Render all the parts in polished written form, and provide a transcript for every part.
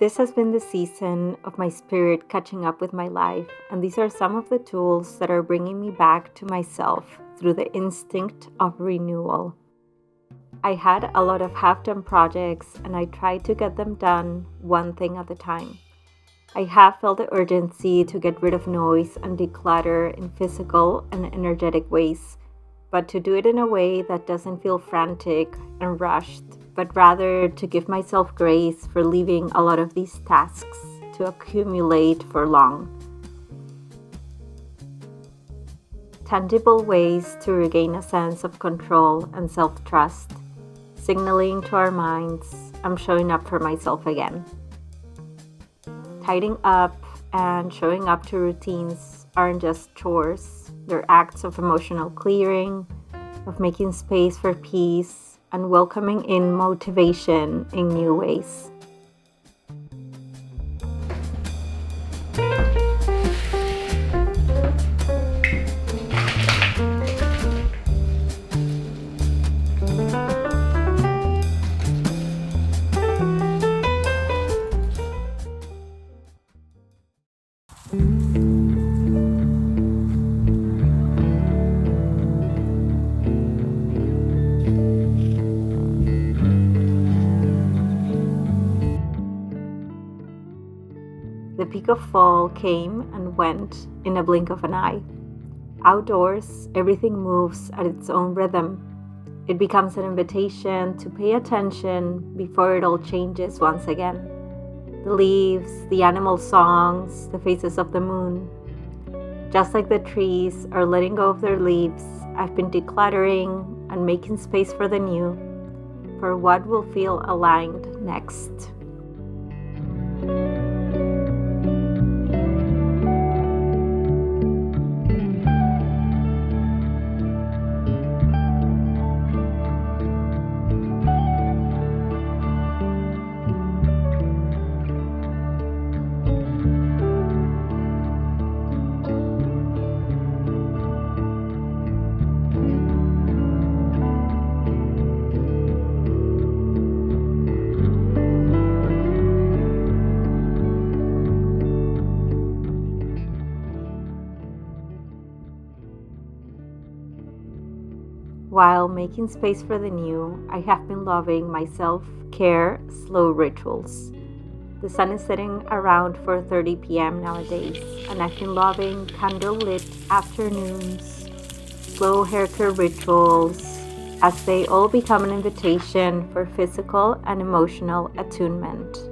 This has been the season of my spirit catching up with my life, and these are some of the tools that are bringing me back to myself through the instinct of renewal. I had a lot of half-done projects, and I tried to get them done one thing at a time. I have felt the urgency to get rid of noise and declutter in physical and energetic ways, but to do it in a way that doesn't feel frantic and rushed, but rather to give myself grace for leaving a lot of these tasks to accumulate for long. Tangible ways to regain a sense of control and self-trust, signaling to our minds, I'm showing up for myself again. Tidying up and showing up to routines aren't just chores, they're acts of emotional clearing, of making space for peace, and welcoming in motivation in new ways. The peak of fall came and went in a blink of an eye. Outdoors, everything moves at its own rhythm. It becomes an invitation to pay attention before it all changes once again. The leaves, the animal songs, the phases of the moon. Just like the trees are letting go of their leaves, I've been decluttering and making space for the new, for what will feel aligned next. While making space for the new, I have been loving my self-care slow rituals. The sun is setting around 4:30 p.m. nowadays, and I've been loving candlelit afternoons, slow haircare rituals, as they all become an invitation for physical and emotional attunement.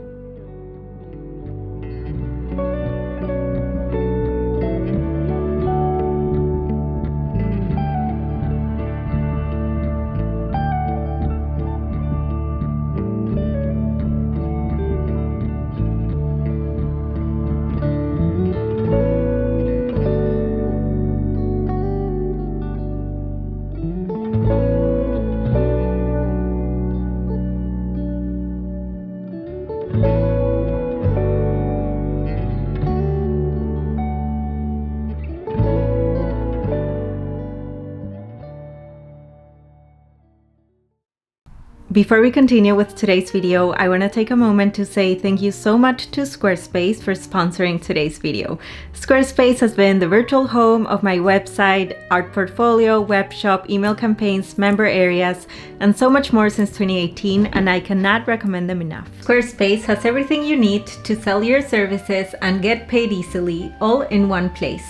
Before we continue with today's video, I want to take a moment to say thank you so much to Squarespace for sponsoring today's video. Squarespace has been the virtual home of my website, art portfolio, web shop, email campaigns, member areas, and so much more since 2018, and I cannot recommend them enough. Squarespace has everything you need to sell your services and get paid easily, all in one place.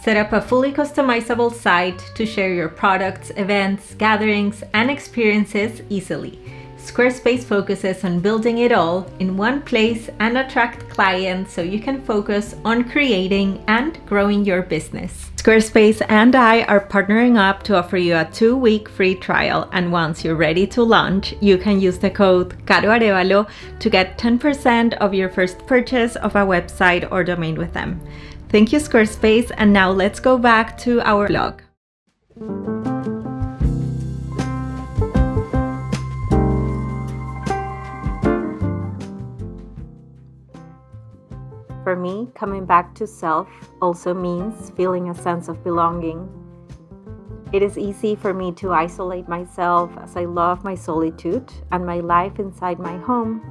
Set up a fully customizable site to share your products, events, gatherings, and experiences easily. Squarespace focuses on building it all in one place and attract clients so you can focus on creating and growing your business. Squarespace and I are partnering up to offer you a 2-week free trial, and once you're ready to launch, you can use the code Arevalo to get 10% of your first purchase of a website or domain with them. Thank you, Squarespace, and now let's go back to our vlog. For me, coming back to self also means feeling a sense of belonging. It is easy for me to isolate myself as I love my solitude and my life inside my home.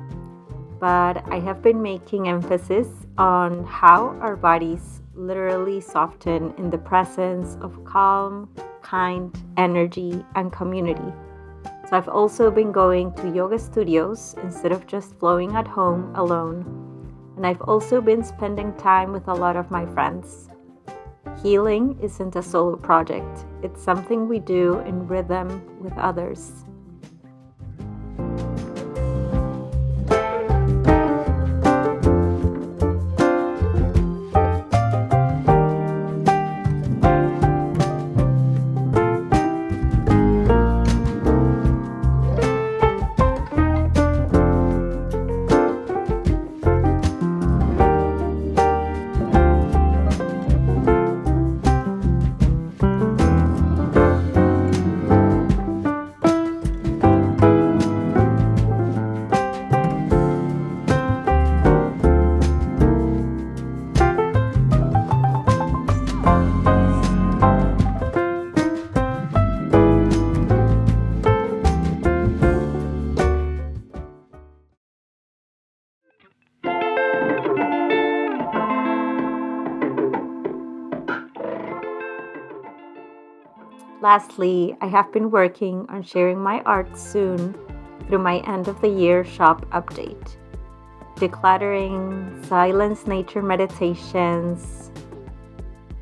but I have been making emphasis on how our bodies literally soften in the presence of calm, kind energy and community. So I've also been going to yoga studios instead of just flowing at home alone. And I've also been spending time with a lot of my friends. Healing isn't a solo project. It's something we do in rhythm with others. Lastly, I have been working on sharing my art soon through my end of the year shop update. Decluttering, silence nature meditations,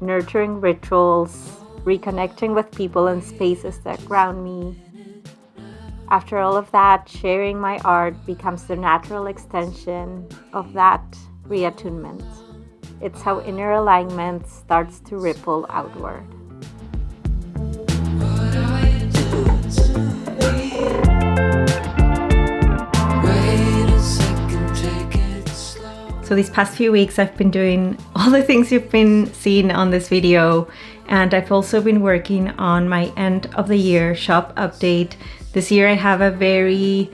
nurturing rituals, reconnecting with people and spaces that ground me. After all of that, sharing my art becomes the natural extension of that reattunement. It's how inner alignment starts to ripple outward. So these past few weeks I've been doing all the things you've been seeing on this video, and I've also been working on my end of the year shop update. This year I have a very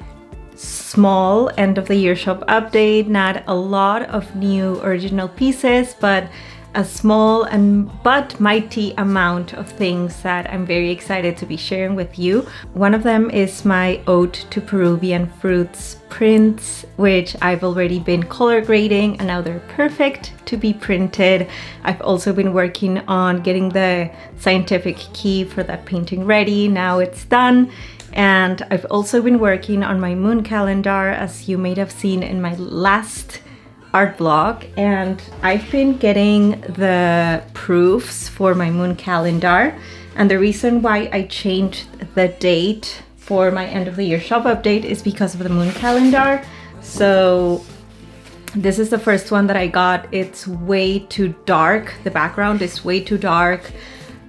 small end of the year shop update, not a lot of new original pieces, but a small but mighty amount of things that I'm very excited to be sharing with you. One of them is my Ode to Peruvian Fruits prints, which I've already been color grading and now they're perfect to be printed. I've also been working on getting the scientific key for that painting ready. Now it's done. And I've also been working on my moon calendar, as you may have seen in my last art vlog, and I've been getting the proofs for my moon calendar. And the reason why I changed the date for my end of the year shop update is because of the moon calendar. So this is the first one that I got. It's way too dark. The background is way too dark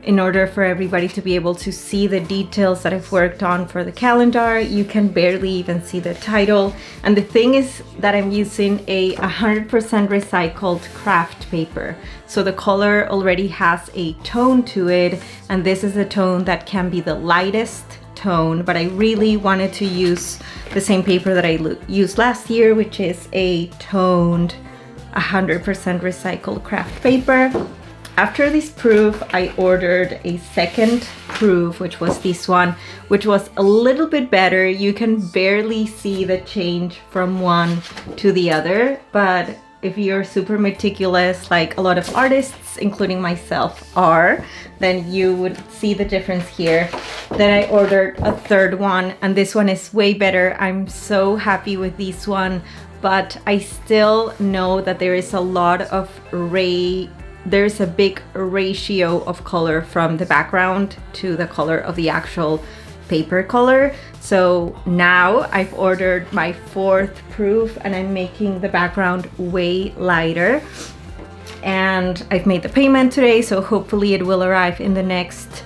in order for everybody to be able to see the details that I've worked on for the calendar. You can barely even see the title. And the thing is that I'm using a 100% recycled craft paper. So the color already has a tone to it, and this is a tone that can be the lightest tone, but I really wanted to use the same paper that I used last year, which is a toned 100% recycled craft paper. After this proof, I ordered a second proof, which was this one, which was a little bit better. You can barely see the change from one to the other, but if you're super meticulous, like a lot of artists, including myself, are, then you would see the difference here. Then I ordered a third one, and this one is way better. I'm so happy with this one, but I still know that there is a lot of there's a big ratio of color from the background to the color of the actual paper color. So now I've ordered my fourth proof, and I'm making the background way lighter. And I've made the payment today, so hopefully it will arrive in the next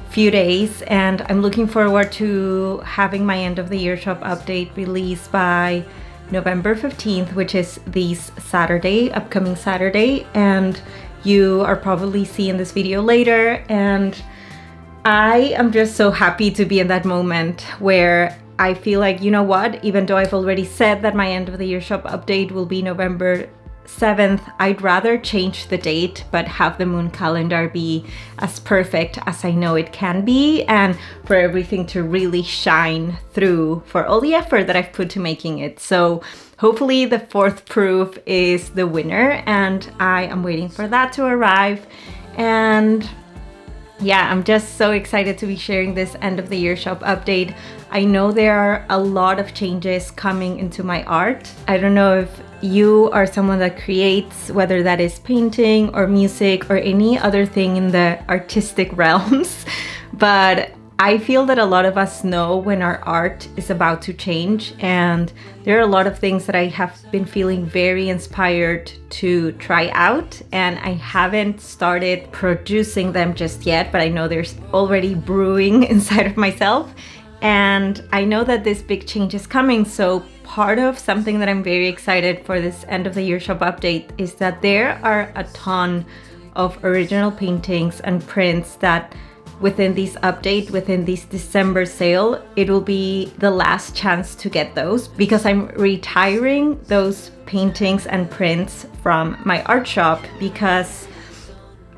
few days. And I'm looking forward to having my end of the year shop update released by November 15th, which is this Saturday, upcoming Saturday. And you are probably seeing this video later, and I am just so happy to be in that moment where I feel like, you know what, even though I've already said that my end of the year shop update will be November 7th, I'd rather change the date but have the moon calendar be as perfect as I know it can be, and for everything to really shine through for all the effort that I've put to making it. So hopefully the 4th proof is the winner, and I am waiting for that to arrive. And yeah, I'm just so excited to be sharing this end of the year shop update. I know there are a lot of changes coming into my art. I don't know if you are someone that creates, whether that is painting or music or any other thing in the artistic realms, but I feel that a lot of us know when our art is about to change, and there are a lot of things that I have been feeling very inspired to try out, and I haven't started producing them just yet, but I know there's already brewing inside of myself, and I know that this big change is coming. So part of something that I'm very excited for this end of the year shop update is that there are a ton of original paintings and prints that within this update, within this December sale, it will be the last chance to get those, because I'm retiring those paintings and prints from my art shop because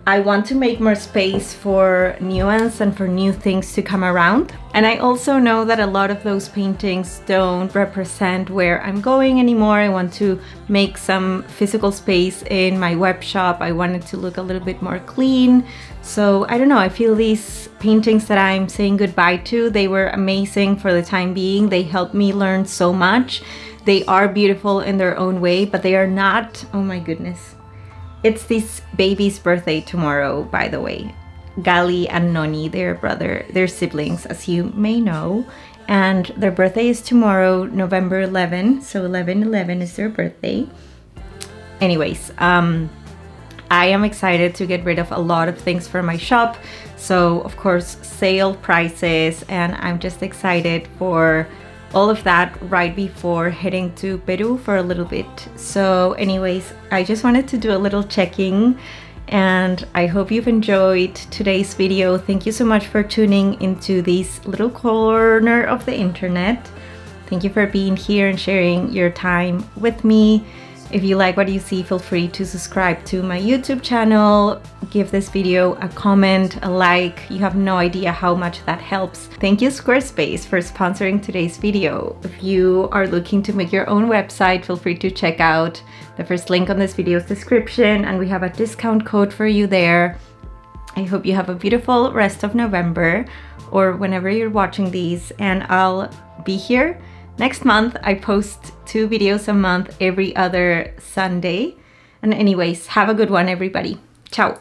I want to make more space for nuance and for new things to come around. And I also know that a lot of those paintings don't represent where I'm going anymore. I want to make some physical space in my web shop. I want it to look a little bit more clean. So I don't know, I feel these paintings that I'm saying goodbye to, they were amazing for the time being. They helped me learn so much. They are beautiful in their own way, but they are not, oh my goodness. It's this baby's birthday tomorrow, by the way. Gali and Noni, they're siblings, as you may know. And their birthday is tomorrow, November 11. So 11/11 is their birthday. Anyways, I am excited to get rid of a lot of things from my shop. So of course, sale prices, and I'm just excited for all of that right before heading to Peru for a little bit. So anyways, I just wanted to do a little checking, and I hope you've enjoyed today's video. Thank you so much for tuning into this little corner of the internet. Thank you for being here and sharing your time with me. If you like what you see, feel free to subscribe to my YouTube channel, give this video a comment, a like. You have no idea how much that helps. Thank you Squarespace for sponsoring today's video. If you are looking to make your own website, feel free to check out the first link on this video's description, and we have a discount code for you there. I hope you have a beautiful rest of November, or whenever you're watching these, and I'll be here next month. I post 2 videos a month every other Sunday. And anyways, have a good one, everybody. Ciao.